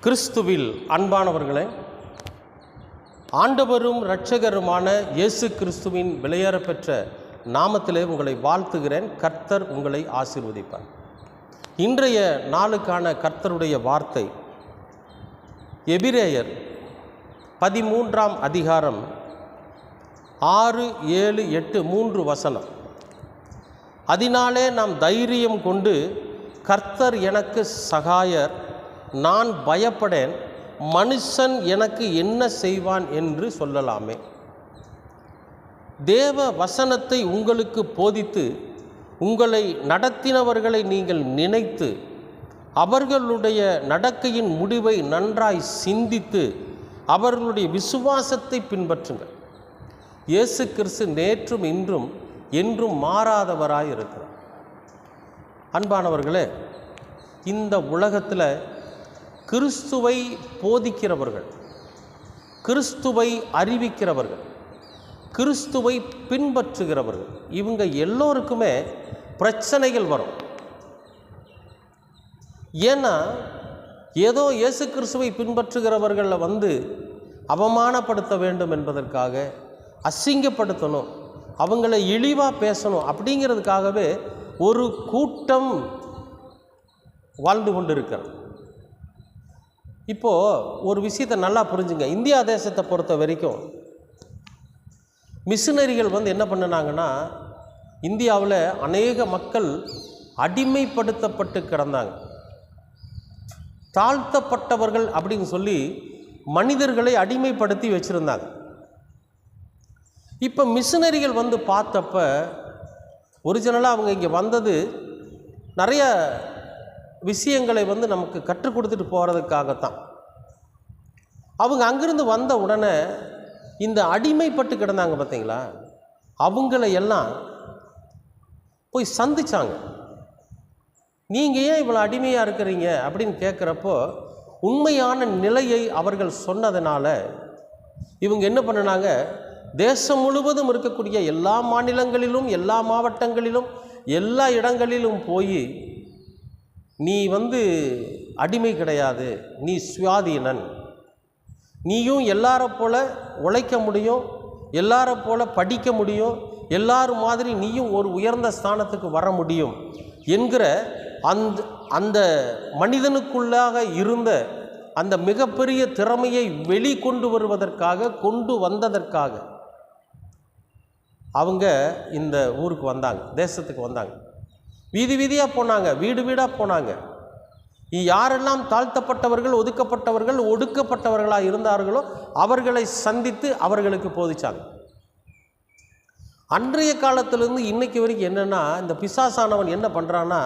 கிறிஸ்துவில் அன்பானவர்களே, ஆண்டவரும் இரட்சகருமான இயேசு கிறிஸ்துவின் விலையேறப்பெற்ற நாமத்திலே உங்களை வாழ்த்துகிறேன். கர்த்தர் உங்களை ஆசீர்வதிப்பார். இன்றைய நாளுக்கான கர்த்தருடைய வார்த்தை எபிரேயர் 13ஆம் அதிகாரம் 6, 7, 8 3 வசனம். அதனாலே நாம் தைரியம் கொண்டு, கர்த்தர் எனக்கு சகாயர், நான் பயப்படேன், மனுஷன் எனக்கு என்ன செய்வான் என்று சொல்லலாமே. தேவ வசனத்தை உங்களுக்கு போதித்து உங்களை நடத்தினவர்களை நீங்கள் நினைத்து அவர்களுடைய நடக்கையின் முடிவை நன்றாய் சிந்தித்து அவர்களுடைய விசுவாசத்தை பின்பற்றுங்கள். இயேசு கிறிஸ்து நேற்றும் இன்றும் என்றும் மாறாதவராய் இருக்கிறார். அன்பானவர்களே, இந்த உலகத்தில் கிறிஸ்துவை போதிக்கிறவர்கள், கிறிஸ்துவை அறிவிக்கிறவர்கள், கிறிஸ்துவை பின்பற்றுகிறவர்கள், இவங்க எல்லோருக்குமே பிரச்சனைகள் வரும். ஏன்னா ஏதோ இயேசு கிறிஸ்துவை பின்பற்றுகிறவர்களில் அவமானப்படுத்த வேண்டும் என்பதற்காக, அசிங்கப்படுத்தணும், அவங்கள இழிவாக பேசணும் அப்படிங்கிறதுக்காகவே ஒரு கூட்டம் வாழ்ந்து கொண்டிருக்கிறது. இப்போது ஒரு விஷயத்தை நல்லா புரிஞ்சுங்க. இந்தியா தேசத்தை பொறுத்த வரைக்கும் மிஷினரிகள் என்ன பண்ணினாங்கன்னா, இந்தியாவில் அநேக மக்கள் அடிமைப்படுத்தப்பட்டு கிடந்தாங்க. தாழ்த்தப்பட்டவர்கள் அப்படின்னு சொல்லி மனிதர்களை அடிமைப்படுத்தி வச்சுருந்தாங்க. இப்போ மிஷினரிகள் பார்த்தப்ப ஒரிஜினலாக அவங்க இங்கே வந்தது நிறைய விஷயங்களை நமக்கு கற்றுக் கொடுத்துட்டு போகிறதுக்காகத்தான். அவங்க அங்கிருந்து வந்த உடனே இந்த அடிமைப்பட்டு கிடந்தாங்க பார்த்தீங்களா, அவங்கள எல்லாம் போய் சந்திச்சாங்க. நீங்கள் ஏன் இவ்வளோ அடிமையாக இருக்கிறீங்க அப்படின்னு கேட்குறப்போ உண்மையான நிலையை அவர்கள் சொன்னதுனால இவங்க என்ன பண்ணினாங்க, தேசம் முழுவதும் இருக்கக்கூடிய எல்லா மாநிலங்களிலும், எல்லா மாவட்டங்களிலும், எல்லா இடங்களிலும் போய், நீ அடிமை கிடையாது, நீ சுயாதீனன், நீயும் எல்லார போல் உழைக்க முடியும், எல்லார போல் படிக்க முடியும், எல்லாரும் மாதிரி நீயும் ஒரு உயர்ந்த ஸ்தானத்துக்கு வர முடியும் என்கிற அந்த மனிதனுக்குள்ளாக இருந்த அந்த மிகப்பெரிய திறமையை வெளிக்கொண்டு வருவதற்காக, கொண்டு வந்ததற்காக அவங்க இந்த ஊருக்கு வந்தாங்க, தேசத்துக்கு வந்தாங்க. வீதி வீதியாக போனாங்க, வீடு வீடாக போனாங்க. யாரெல்லாம் தாழ்த்தப்பட்டவர்கள், ஒதுக்கப்பட்டவர்கள், ஒடுக்கப்பட்டவர்களாக இருந்தார்களோ அவர்களை சந்தித்து அவர்களுக்கு போதிச்சாங்க. அன்றைய காலத்திலேருந்து இன்றைக்கு வரைக்கும் என்னென்னா, இந்த பிசாசானவன் என்ன பண்ணுறான்னா,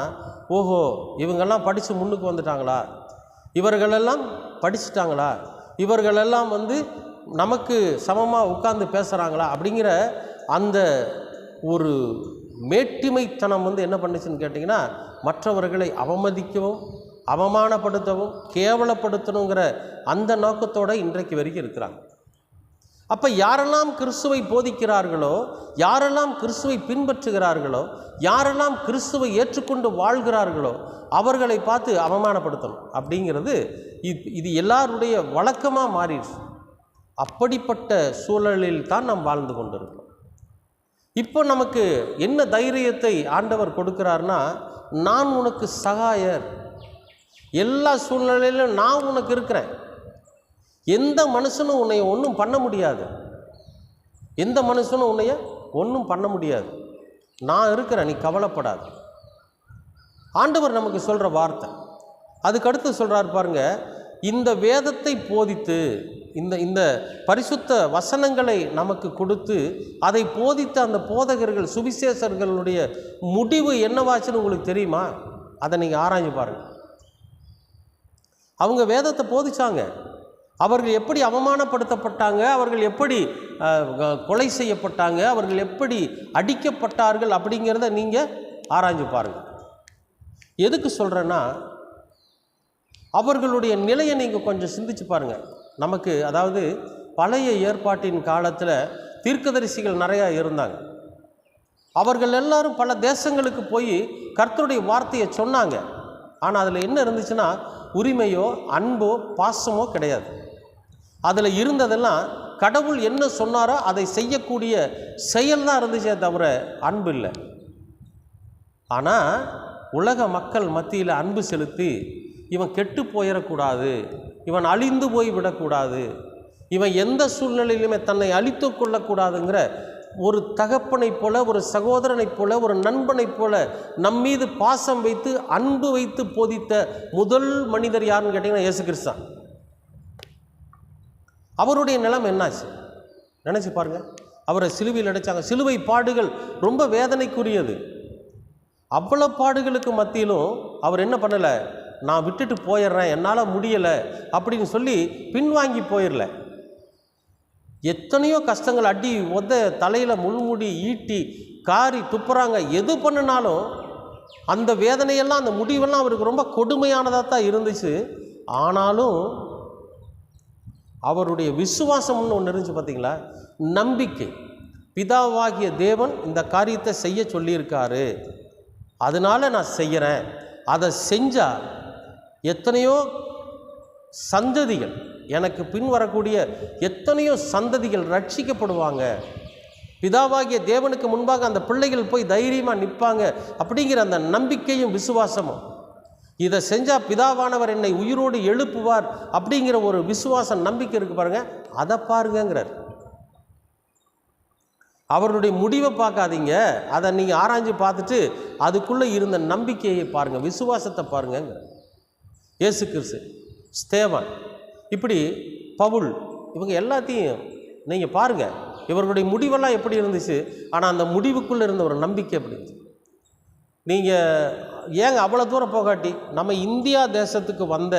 ஓஹோ இவங்கெல்லாம் படித்து முன்னுக்கு வந்துட்டாங்களா, இவர்களெல்லாம் படிச்சுட்டாங்களா, இவர்களெல்லாம் நமக்கு சமமாக உட்கார்ந்து பேசுகிறாங்களா அப்படிங்கிற அந்த ஒரு மேட்டிமைத்தனம் என்ன பண்ணுச்சுன்னு கேட்டிங்கன்னா, மற்றவர்களை அவமதிக்கவும், அவமானப்படுத்தவும், கேவலப்படுத்தணுங்கிற அந்த நோக்கத்தோடு இன்றைக்கு வரைக்கும் இருக்கிறாங்க. அப்போ யாரெல்லாம் கிறிஸ்துவை போதிக்கிறார்களோ, யாரெல்லாம் கிறிஸ்துவை பின்பற்றுகிறார்களோ, யாரெல்லாம் கிறிஸ்துவை ஏற்றுக்கொண்டு வாழ்கிறார்களோ அவர்களை பார்த்து அவமானப்படுத்தணும் அப்படிங்கிறது இது எல்லாருடைய வழக்கமாக மாறிடுச்சு. அப்படிப்பட்ட சூழலில் தான் நாம் வாழ்ந்து கொண்டிருக்கோம். இப்போ நமக்கு என்ன தைரியத்தை ஆண்டவர் கொடுக்கிறார்னா, நான் உனக்கு சகாயர், எல்லா சூழ்நிலையிலும் நான் உனக்கு இருக்கிறேன், எந்த மனுஷனும் உன்னை ஒன்றும் பண்ண முடியாது, எந்த மனுஷனும் உன்னைய ஒன்றும் பண்ண முடியாது, நான் இருக்கிறேன், நீ கவலைப்படாது. ஆண்டவர் நமக்கு சொல்கிற வார்த்தை. அதுக்கடுத்து சொல்கிறார் பாருங்க, இந்த வேதத்தை போதித்து, இந்த பரிசுத்த வசனங்களை நமக்கு கொடுத்து அதை போதித்த அந்த போதகர்கள், சுவிசேஷர்களுடைய முடிவு என்னவாச்சுன்னு உங்களுக்கு தெரியுமா? அதை நீங்கள் ஆராய்ஞ்சு பாருங்கள். அவங்க வேதத்தை போதிச்சாங்க, அவர்கள் எப்படி அவமானப்படுத்தப்பட்டாங்க, அவர்கள் எப்படி கொலை செய்யப்பட்டாங்க, அவர்கள் எப்படி அடிக்கப்பட்டார்கள் அப்படிங்கிறத நீங்கள் ஆராய்ஞ்சு பாருங்கள். எதுக்கு சொல்கிறேன்னா, அவர்களுடைய நிலையை நீங்கள் கொஞ்சம் சிந்திச்சு பாருங்கள். நமக்கு அதாவது பழைய ஏற்பாட்டின் காலத்தில் தீர்க்கதரிசிகள் நிறையா இருந்தாங்க. அவர்கள் எல்லாரும் பல தேசங்களுக்கு போய் கர்த்தருடைய வார்த்தையை சொன்னாங்க. ஆனால் அதில் என்ன இருந்துச்சுன்னா, உரிமையோ அன்போ பாசமோ கிடையாது. அதில் இருந்ததெல்லாம் கடவுள் என்ன சொன்னாரோ அதை செய்யக்கூடிய செயல் தான் இருந்துச்சே தவிர அன்பு இல்லை. ஆனால் உலக மக்கள் மத்தியில் அன்பு செலுத்தி இவன் கெட்டு போயிடக்கூடாது, இவன் அழிந்து போய் விடக்கூடாது, இவன் எந்த சூழ்நிலையிலுமே தன்னை அழித்து கொள்ளக்கூடாதுங்கிற ஒரு தகப்பனைப் போல, ஒரு சகோதரனைப் போல, ஒரு நண்பனைப் போல நம்மீது பாசம் வைத்து அன்பு வைத்து போதித்த முதல் மனிதர் யாருன்னு கேட்டிங்கன்னா இயேசு கிறிஸ்து. அவருடைய நிலம் என்னாச்சு நினச்சி பாருங்கள். அவரை சிலுவையில் அடைச்சாங்க. சிலுவை பாடுகள் ரொம்ப வேதனைக்குரியது. அவ்வளோ பாடுகளுக்கு மத்தியிலும் அவர் என்ன பண்ணலை, நான் விட்டுட்டு போயிடுறேன், என்னால் முடியலை அப்படின்னு சொல்லி பின்வாங்கி போயிடல. எத்தனையோ கஷ்டங்கள், அடி உத, தலையில் முள்முடி ஈட்டி காரி துப்புறாங்க, எது பண்ணினாலும் அந்த வேதனையெல்லாம் அந்த முடிவெல்லாம் அவருக்கு ரொம்ப கொடுமையானதாக தான் இருந்துச்சு. ஆனாலும் அவருடைய விசுவாசம்னு ஒன்று இருந்துச்சு பார்த்தீங்களா, நம்பிக்கை. பிதாவாகிய தேவன் இந்த காரியத்தை செய்ய சொல்லியிருக்காரு, அதனால் நான் செய்கிறேன். அதை செஞ்சால் எத்தனையோ சந்ததிகள், எனக்கு பின் வரக்கூடிய எத்தனையோ சந்ததிகள் ரட்சிக்கப்படுவாங்க. பிதாவாகிய தேவனுக்கு முன்பாக அந்த பிள்ளைகள் போய் தைரியமாக நிற்பாங்க அப்படிங்கிற அந்த நம்பிக்கையும் விசுவாசமும். இதை செஞ்சால் பிதாவானவர் என்னை உயிரோடு எழுப்புவார் அப்படிங்கிற ஒரு விசுவாசம், நம்பிக்கை இருக்குது பாருங்கள். அதை பாருங்கிறார். அவருடைய முடிவை பார்க்காதீங்க, அதை நீங்கள் ஆராய்ஞ்சு பார்த்துட்டு அதுக்குள்ளே இருந்த நம்பிக்கையை பாருங்கள், விசுவாசத்தை பாருங்க. இயேசு கிறிஸ்து, ஸ்தேவான், இப்படி பவுல், இவங்க எல்லாத்தையும் நீங்கள் பாருங்கள். இவர்களுடைய முடிவெல்லாம் எப்படி இருந்துச்சு, ஆனால் அந்த முடிவுக்குள்ளே இருந்த ஒரு நம்பிக்கை எப்படி இருந்துச்சு. நீங்கள் ஏங்க அவ்வளோ தூரம் போகாட்டி நம்ம இந்தியா தேசத்துக்கு வந்த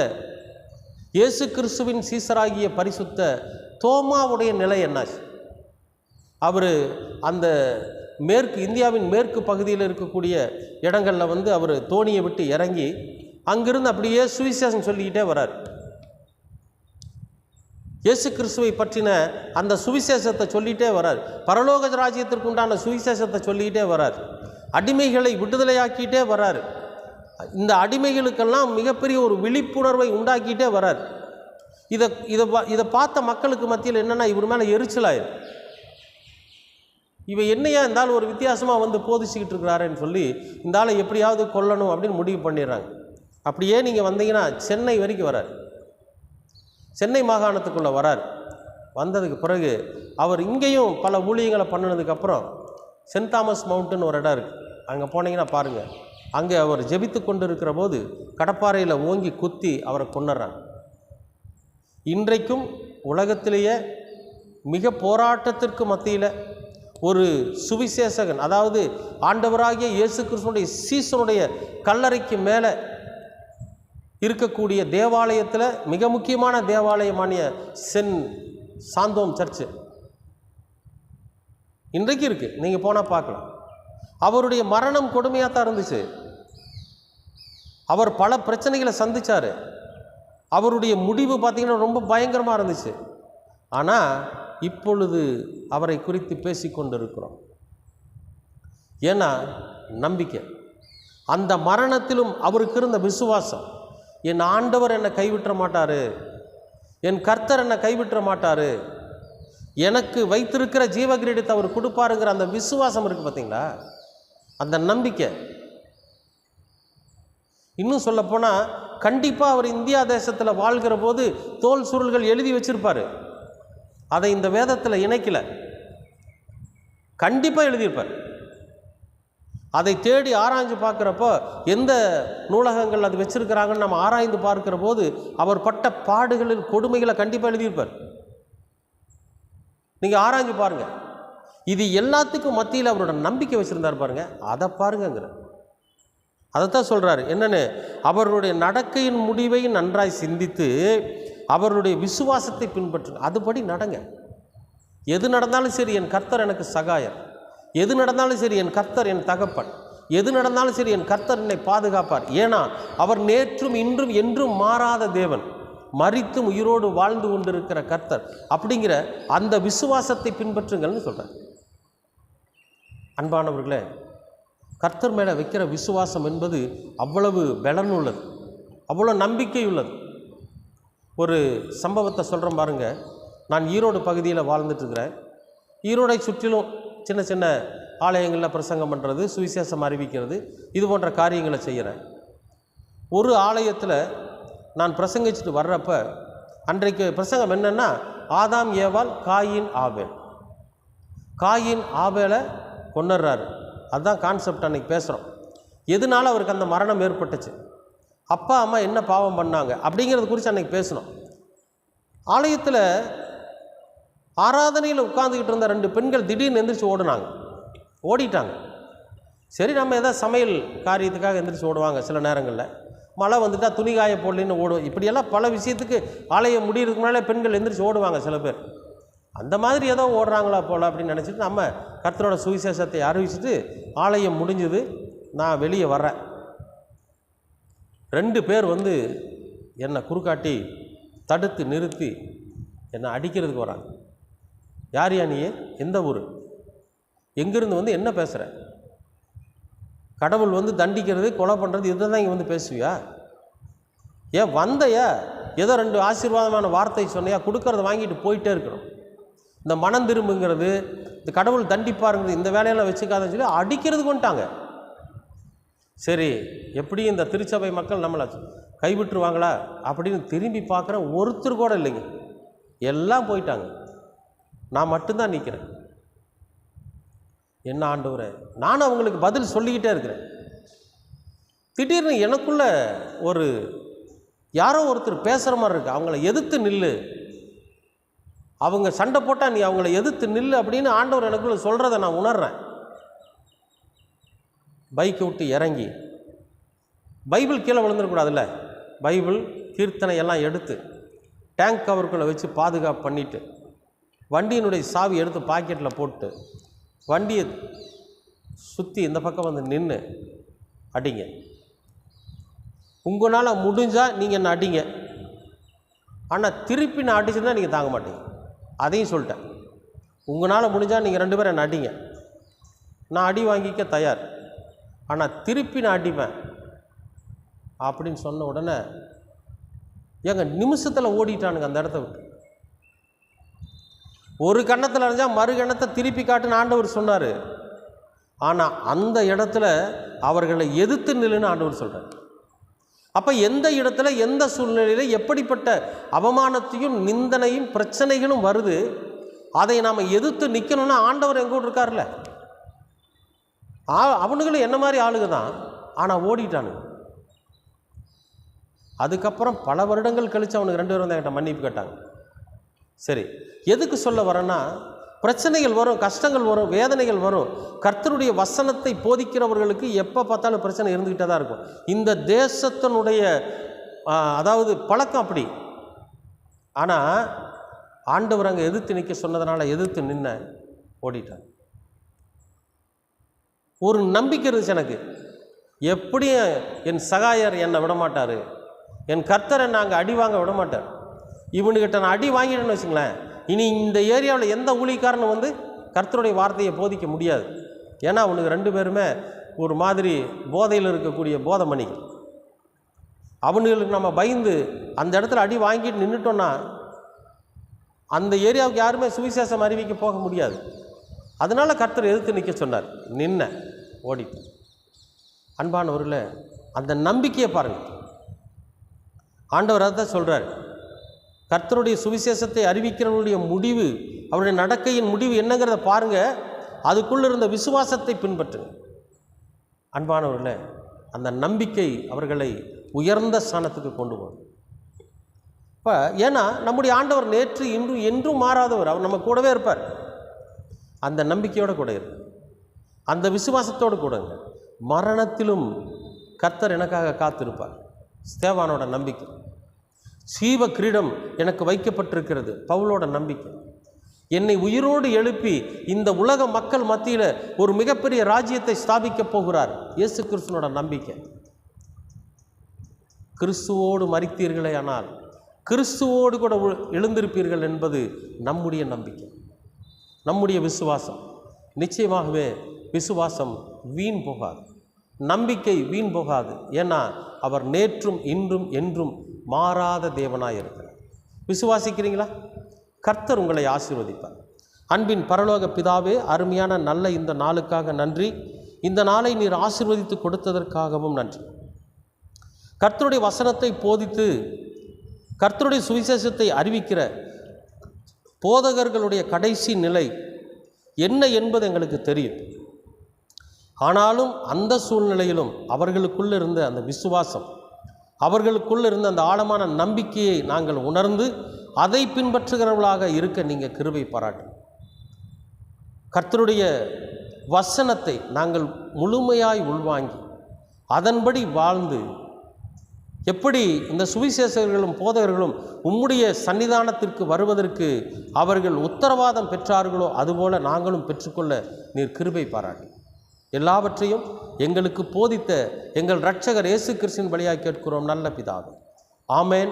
இயேசு கிறிஸ்துவின் சீசராகிய பரிசுத்த தோமாவுடைய நிலை என்னாச்சு? அவர் அந்த இந்தியாவின் மேற்கு பகுதியில் இருக்கக்கூடிய இடங்களில் அவர் தோணியை விட்டு இறங்கி அங்கிருந்து அப்படியே சுவிசேஷம் சொல்லிக்கிட்டே வரார். இயேசு கிறிஸ்துவை பற்றின அந்த சுவிசேஷத்தை சொல்லிகிட்டே வரார். பரலோக ராஜ்யத்திற்கு உண்டான சுவிசேஷத்தை சொல்லிக்கிட்டே வரார். அடிமைகளை விடுதலையாக்கிட்டே வரார். இந்த அடிமைகளுக்கெல்லாம் மிகப்பெரிய ஒரு விழிப்புணர்வை உண்டாக்கிட்டே வரார். இதை பார்த்த மக்களுக்கு மத்தியில் என்னென்னா இவர் மேலே எரிச்சலாயிரு. இவன் என்னையா இருந்தாலும் ஒரு வித்தியாசமாக போதிச்சுக்கிட்டு இருக்கிறாருன்னு சொல்லி இந்த ஆளை எப்படியாவது கொல்லணும் அப்படின்னு முடிவு பண்ணிடுறாங்க. அப்படியே நீங்கள் வந்தீங்கன்னா சென்னை வரைக்கும் வரார், சென்னை மாகாணத்துக்குள்ளே வரார். வந்ததுக்கு பிறகு அவர் இங்கேயும் பல ஊழியங்களை பண்ணினதுக்கப்புறம் சென்ட் தாமஸ் மவுண்டன் ஒரு இடம் இருக்குது, அங்கே போனீங்கன்னா பாருங்கள். அங்கே அவர் ஜெபித்து கொண்டு இருக்கிற போது கடப்பாறையில் ஓங்கி குத்தி அவரை கொன்னுறாங்க. இன்றைக்கும் உலகத்திலேயே மிக போராட்டத்திற்கு மத்தியில் ஒரு சுவிசேஷகன், அதாவது ஆண்டவராகிய இயேசு கிறிஸ்துனுடைய சீசனுடைய கல்லறைக்கு மேலே இருக்கக்கூடிய தேவாலயத்தில் மிக முக்கியமான தேவாலயமானிய சென்ட் சாந்தோம் சர்ச்சு இன்றைக்கு இருக்குது, நீங்கள் போனால் பார்க்கலாம். அவருடைய மரணம் கொடுமையாக தான் இருந்துச்சு. அவர் பல பிரச்சனைகளை சந்தித்தார். அவருடைய முடிவு பார்த்திங்கன்னா ரொம்ப பயங்கரமாக இருந்துச்சு. ஆனால் இப்பொழுது அவரை குறித்து பேசிக்கொண்டு இருக்கிறோம். ஏன்னா நம்பிக்கை. அந்த மரணத்திலும் அவருக்கு இருந்த விசுவாசம், என் ஆண்டவர் என்னை கைவிட்ட மாட்டார், என் கர்த்தர் என்னை கைவிட்ட மாட்டார், எனக்கு வைத்திருக்கிற ஜீவகிரீடத்தை அவர் கொடுப்பாருங்கிற அந்த விசுவாசம் இருக்குது பார்த்தீங்களா, அந்த நம்பிக்கை. இன்னும் சொல்லப்போனால் கண்டிப்பாக அவர் இந்தியா தேசத்தில் வாழ்கிற போது தோல் சுருள்கள் எழுதி வச்சிருப்பார். அதை இந்த வேதத்தில் இணைக்கலை, கண்டிப்பாக எழுதியிருப்பார். அதை தேடி ஆராய்ஞ்சு பார்க்குறப்போ எந்த நூலகங்கள் அது வச்சுருக்கிறாங்கன்னு நம்ம ஆராய்ந்து பார்க்குற போது அவர் பட்ட பாடுகளின் கொடுமைகளை கண்டிப்பாக எழுதியிருப்பார். நீங்கள் ஆராய்ஞ்சு பாருங்கள். இது எல்லாத்துக்கும் மத்தியில் அவரோட நம்பிக்கை வச்சுருந்தார் பாருங்கள், அதை பாருங்கங்கிற. அதைத்தான் சொல்கிறாரு, என்னென்னு, அவருடைய நடக்கையின் முடிவை நன்றாய் சிந்தித்து அவருடைய விசுவாசத்தை பின்பற்றுங்க, அதுபடி நடங்க. எது நடந்தாலும் சரி என் கர்த்தர் எனக்கு சகாயர், எது நடந்தாலும் சரி என் கர்த்தர் என் தகப்பன், எது நடந்தாலும் சரி என் கர்த்தர் என்னை பாதுகாப்பார். ஏன்னா அவர் நேற்றும் இன்றும் என்றும் மாறாத தேவன், மரித்தும் உயிரோடு வாழ்ந்து கொண்டிருக்கிற கர்த்தர். அப்படிங்கிற அந்த விசுவாசத்தை பின்பற்றுங்கள்னு சொல்கிறார். அன்பானவர்களே, கர்த்தர் மேலே வைக்கிற விசுவாசம் என்பது அவ்வளவு பலன் உள்ளது, அவ்வளோ நம்பிக்கை உள்ளது. ஒரு சம்பவத்தை சொல்கிறேன் பாருங்க. நான் ஈரோடு பகுதியில் வாழ்ந்துட்டுருக்கிறேன். ஈரோடை சுற்றிலும் சின்ன சின்ன ஆலயங்களில் பிரசங்கம் பண்ணுறது, சுவிசேஷம் அறிவிக்கிறது, இது போன்ற காரியங்களை செய்கிறேன். ஒரு ஆலயத்தில் நான் பிரசங்கிச்சுட்டு வர்றப்ப அன்றைக்கு பிரசங்கம் என்னென்னா, ஆதாம் ஏவாள் காயின் ஆபேல். காயின் ஆபேலை கொன்னுறாரு. அதுதான் கான்செப்ட் அன்றைக்கி பேசுகிறோம். எதனால் அவருக்கு அந்த மரணம் ஏற்பட்டுச்சு, அப்பா அம்மா என்ன பாவம் பண்ணாங்க அப்படிங்கிறது குறித்து அன்றைக்கி பேசணும். ஆலயத்தில் ஆராதனையில் உட்காந்துக்கிட்டு இருந்த 2 பெண்கள் திடீர்னு எந்திரிச்சு ஓடிட்டாங்க. சரி, நம்ம எதாவது சமையல் காரியத்துக்காக எந்திரிச்சு ஓடுவாங்க. சில நேரங்களில் மழை வந்துட்டால் துணி காய போடலின்னு ஓடுவோம். இப்படியெல்லாம் பல விஷயத்துக்கு ஆலயம் முடிகிறதுக்கு முன்னாலே பெண்கள் எந்திரிச்சு ஓடுவாங்க சில பேர். அந்த மாதிரி ஏதோ ஓடுறாங்களா போல் அப்படின்னு நினச்சிட்டு நம்ம கர்த்தரோட சுவிசேஷத்தை அறிவிச்சுட்டு ஆலயம் முடிஞ்சது. நான் வெளியே வர்றேன். 2 பேர் வந்து என்னை குறுக்காட்டி தடுத்து நிறுத்தி என்னை அடிக்கிறதுக்கு வராங்க. யார் நீ, எந்த ஊர், எங்கேருந்து வந்து என்ன பேசுகிற, கடவுள் வந்து தண்டிக்கிறது, கொலை பண்ணுறது, இதை தான் இங்கே வந்து பேசுவியா, ஏன் வந்தையா, ஏதோ 2 ஆசீர்வாதமான வார்த்தை சொன்னையா, கொடுக்கறத வாங்கிட்டு போயிட்டே இருக்கணும். இந்த மனம் திரும்புங்கிறது, இந்த கடவுள் தண்டிப்பாருங்கிறது, இந்த வேலையெல்லாம் வச்சுக்காதன்னு சொல்லி அடிக்கிறதுக்கு வந்துட்டாங்க. சரி, எப்படி இந்த திருச்சபை மக்கள் நம்மளை கைவிட்டுருவாங்களா அப்படின்னு திரும்பி பார்க்குறேன். ஒருத்தர் கூட இல்லைங்க, எல்லாம் போயிட்டாங்க. நான் மட்டும்தான் நிற்கிறேன். என்ன ஆண்டவரே, நானும் அவங்களுக்கு பதில் சொல்லிக்கிட்டே இருக்கிறேன். திடீர்னு எனக்குள்ள ஒரு யாரோ ஒருத்தர் பேசுகிற மாதிரி இருக்கு. அவங்கள எதிர்த்து நில்லு, அவங்க சண்டை போட்டால் நீ அவங்கள எதிர்த்து நில்லு அப்படின்னு ஆண்டவர் எனக்குள்ள சொல்கிறத நான் உணர்றேன். பைக்கை விட்டு இறங்கி, பைபிள் கீழே விழுந்துடக்கூடாதுல்ல, பைபிள் கீர்த்தனை எல்லாம் எடுத்து டேங்க் கவருக்குள்ளே வச்சு பாதுகாப்பு பண்ணிவிட்டு வண்டியினுடைய சாவி எடுத்து பாக்கெட்டில் போட்டு வண்டியை சுற்றி இந்த பக்கம் வந்து நின்று அடிங்க. உங்களால் முடிஞ்சால் நீங்கள் என்ன அடிங்க, ஆனால் திருப்பி நான் அடிச்சுருந்தா நீங்கள் தாங்க மாட்டீங்க. அதையும் சொல்லிட்டேன். உங்களால் முடிஞ்சால் நீங்கள் 2 பேரும் என்ன அடிங்க, நான் அடி வாங்கிக்க தயார், ஆனால் திருப்பி நான் அடிப்பேன் அப்படின்னு சொன்ன உடனே எங்கள் நிமிஷத்தில் ஓடிட்டானுங்க அந்த இடத்த விட்டு. ஒரு கன்னத்தில் அரைஞ்சால் மறு கன்னத்தை திருப்பி காட்டுன்னு ஆண்டவர் சொன்னார். ஆனால் அந்த இடத்துல அவர்களை எதிர்த்து நில்லுன்னு ஆண்டவர் சொல்கிறார். அப்போ எந்த இடத்துல எந்த சூழ்நிலையில் எப்படிப்பட்ட அவமானத்தையும் நிந்தனையும் பிரச்சனைகளும் வருது, அதை நாம் எதிர்த்து நிற்கணும்னா ஆண்டவர் எங்கூட இருக்கார்ல. அவனுங்களும் என்ன மாதிரி ஆளுங்க தான், ஆனால் ஓடிட்டானுங்க. அதுக்கப்புறம் பல வருடங்கள் கழித்து அவனுக்கு 2 பேரும் வந்து என்கிட்ட மன்னிப்பு கேட்டாங்க. சரி, எதுக்கு சொல்ல வரேன்னா, பிரச்சனைகள் வரும், கஷ்டங்கள் வரும், வேதனைகள் வரும். கர்த்தருடைய வசனத்தை போதிக்கிறவர்களுக்கு எப்போ பார்த்தாலும் பிரச்சனை இருந்துக்கிட்டே தான் இருக்கும். இந்த தேசத்தினுடைய அதாவது பழக்கம் அப்படி. ஆனால் ஆண்டவர் அங்கே எதிர்த்து நிற்க சொன்னதுனால எதிர்த்து நின்ன ஓடிட்டான். ஒரு நம்பிக்கை இருந்துச்சு எனக்கு, எப்படியும் என் சகாயர் என்னை விடமாட்டார், என் கர்த்தரை நாங்கள் அடி வாங்க விடமாட்டார். இவனுக்கிட்ட நான் அடி வாங்கிட்டேன்னு வச்சுங்களேன், இனி இந்த ஏரியாவில் எந்த ஊழியக்காரனும் வந்து கர்த்தருடைய வார்த்தையை போதிக்க முடியாது. ஏன்னா அவனுக்கு 2 பேருமே ஒரு மாதிரி போதையில் இருக்கக்கூடிய போதமணிகள். அவனுங்களுக்கு நம்ம பயந்து அந்த இடத்துல அடி வாங்கிட்டு நின்றுட்டோன்னா அந்த ஏரியாவுக்கு யாருமே சுவிசேஷம் அறிவிக்க போக முடியாது. அதனால் கர்த்தர் எதிர்த்து நிற்க சொன்னார். நின்ன ஓடிட்டு. அன்பானவர்களே, அந்த நம்பிக்கையை பாருங்கள். ஆண்டவர் அதான் சொல்கிறார், கர்த்தருடைய சுவிசேஷத்தை அறிவிக்கிறவனுடைய முடிவு, அவருடைய நடக்கையின் முடிவு என்னங்கிறத பாருங்கள், அதுக்குள்ளே இருந்த விசுவாசத்தை பின்பற்றுங்க. அன்பானவர்களே, அந்த நம்பிக்கை அவர்களை உயர்ந்த ஸ்தானத்துக்கு கொண்டு போகும். இப்போ ஏன்னா நம்முடைய ஆண்டவர் நேற்று இன்றும் என்றும் மாறாதவர், அவர் நம்ம கூடவே இருப்பார். அந்த நம்பிக்கையோடு கூட இருக்கு, அந்த விசுவாசத்தோடு கூடங்க. மரணத்திலும் கர்த்தர் எனக்காக காத்திருப்பார். ஸ்தேவானோட நம்பிக்கை. சீவ கிரீடம் எனக்கு வைக்கப்பட்டிருக்கிறது, பவுலோட நம்பிக்கை. என்னை உயிரோடு எழுப்பி இந்த உலக மக்கள் மத்தியில் ஒரு மிகப்பெரிய ராஜ்யத்தை ஸ்தாபிக்கப் போகிறார், இயேசு கிறிஸ்துவோட நம்பிக்கை. கிறிஸ்துவோடு மரித்தீர்களே ஆனால் கிறிஸ்துவோடு கூட எழுந்திருப்பீர்கள் என்பது நம்முடைய நம்பிக்கை, நம்முடைய விசுவாசம். நிச்சயமாகவே விசுவாசம் வீண் போகாது, நம்பிக்கை வீண் போகாது. ஏன்னா அவர் நேற்றும் இன்றும் என்றும் மாறாத தேவனாய் இருக்கிறார். விசுவாசிக்கிறீங்களா? கர்த்தர் உங்களை ஆசீர்வதிப்பார். அன்பின் பரலோக பிதாவே, அருமையான நல்ல இந்த நாளுக்காக நன்றி. இந்த நாளை நீர் ஆசீர்வதித்து கொடுத்ததற்காகவும் நன்றி. கர்த்தருடைய வசனத்தை போதித்து கர்த்தருடைய சுவிசேஷத்தை அறிவிக்கிற போதகர்களுடைய கடைசி நிலை என்ன என்பது எங்களுக்கு தெரியும். ஆனாலும் அந்த சூழ்நிலையிலும் அவர்களுக்குள்ள இருந்த அந்த விசுவாசம், அவர்களுக்குள்ள இருந்த அந்த ஆழமான நம்பிக்கையை நாங்கள் உணர்ந்து அதை பின்பற்றுகிறவர்களாக இருக்க நீங்கள் கிருபை பாராட்டு. கர்த்தருடைய வசனத்தை நாங்கள் முழுமையாய் உள்வாங்கி அதன்படி வாழ்ந்து, எப்படி இந்த சுவிசேஷகர்களும் போதகர்களும் உம்முடைய சன்னிதானத்திற்கு வருவதற்கு அவர்கள் உத்தரவாதம் பெற்றார்களோ அதுபோல நாங்களும் பெற்றுக்கொள்ள நீர் கிருபை பாராட்டு. எல்லாவற்றையும் எங்களுக்கு போதித்த எங்கள் இரட்சகர் இயேசு கிறிஸ்துவின் வழியாக கேட்கிறோம் நல்ல பிதாவே. ஆமென்.